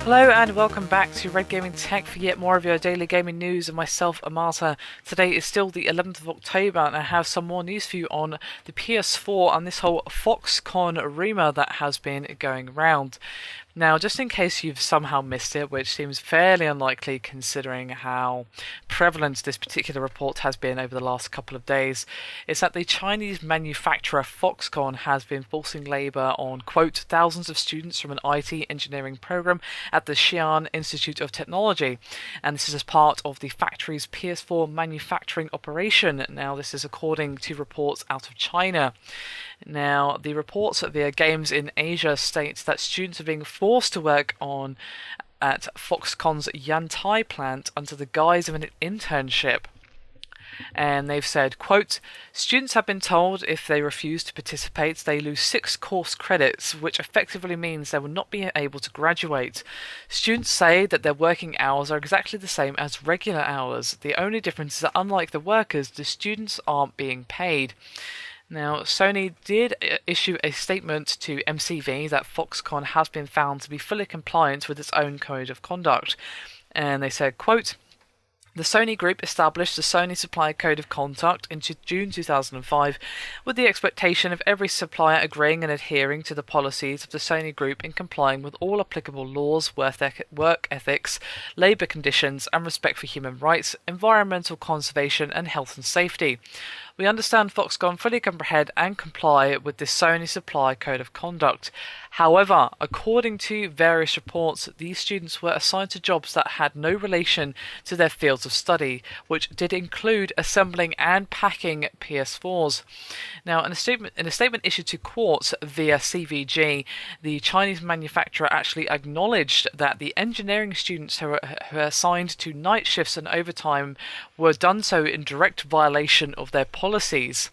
Hello and welcome back to Red Gaming Tech for yet more of your daily gaming news and myself, Amata. Today is still the 11th of October and I have some more news for you on the PS4 and this whole Foxconn rumour that has been going around. Now, just in case you've somehow missed it, which seems fairly unlikely considering how prevalent this particular report has been over the last couple of days, is that the Chinese manufacturer Foxconn has been forcing labour on, quote, thousands of students from an IT engineering program at the Xi'an Institute of Technology. And this is as part of the factory's PS4 manufacturing operation. Now, this is according to reports out of China. Now, the reports via Games in Asia states that students are being forced to work at Foxconn's Yantai plant under the guise of an internship. And they've said, quote, students have been told if they refuse to participate, they lose 6 course credits, which effectively means they will not be able to graduate. Students say that their working hours are exactly the same as regular hours. The only difference is that unlike the workers, the students aren't being paid. Now, Sony did issue a statement to MCV that Foxconn has been found to be fully compliant with its own code of conduct. And they said, quote, the Sony Group established the Sony Supplier Code of Conduct in June 2005 with the expectation of every supplier agreeing and adhering to the policies of the Sony Group in complying with all applicable laws, work ethics, labour conditions and respect for human rights, environmental conservation and health and safety. We understand Foxconn fully comprehend and comply with the Sony Supply Code of Conduct. However, according to various reports, these students were assigned to jobs that had no relation to their fields of study, which did include assembling and packing PS4s. Now, in a statement issued to Quartz via CVG, the Chinese manufacturer actually acknowledged that the engineering students who are assigned to night shifts and overtime were done so in direct violation of their policies.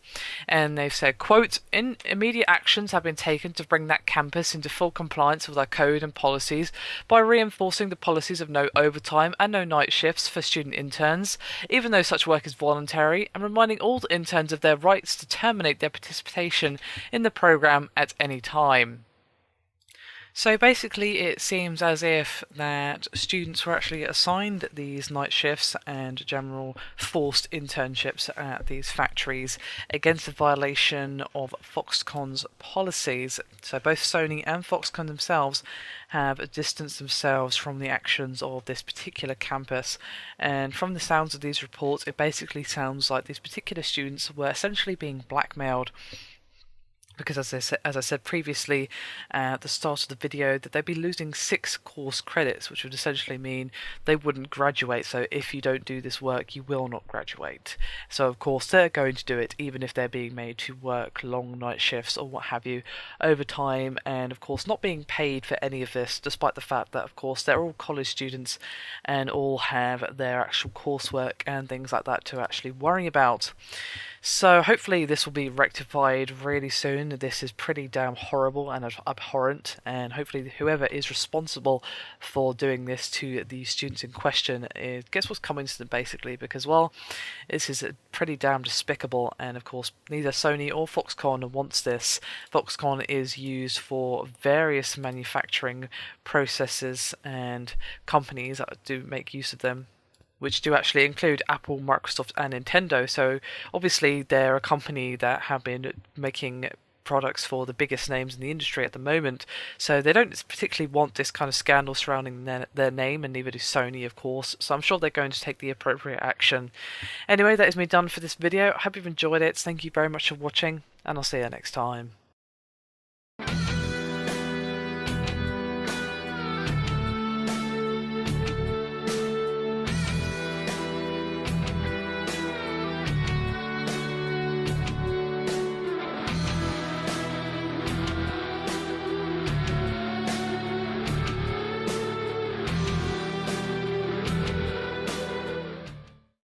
And they've said, quote, immediate actions have been taken to bring that campus into full compliance with our code and policies by reinforcing the policies of no overtime and no night shifts for student interns, even though such work is voluntary, and reminding all the interns of their rights to terminate their participation in the program at any time. So basically it seems as if that students were actually assigned these night shifts and general forced internships at these factories against the violation of Foxconn's policies. So both Sony and Foxconn themselves have distanced themselves from the actions of this particular campus, and from the sounds of these reports it basically sounds like these particular students were essentially being blackmailed. Because as I said previously at the start of the video, that they'd be losing 6 course credits, which would essentially mean they wouldn't graduate. So if you don't do this work, you will not graduate. So of course they're going to do it, even if they're being made to work long night shifts or what have you, overtime, and of course not being paid for any of this, despite the fact that of course they're all college students and all have their actual coursework and things like that to actually worry about. So hopefully this will be rectified really soon. This is pretty damn horrible and abhorrent, and hopefully whoever is responsible for doing this to the students in question gets what's coming to them, basically, because, well, this is pretty damn despicable, and of course neither Sony or Foxconn wants this. Foxconn is used for various manufacturing processes and companies that do make use of them, which do actually include Apple, Microsoft and Nintendo. So obviously they're a company that have been making products for the biggest names in the industry at the moment, so they don't particularly want this kind of scandal surrounding their name, and neither do Sony, of course, so I'm sure they're going to take the appropriate action. Anyway, that is me done for this video. I hope you've enjoyed it. Thank you very much for watching, and I'll see you next time.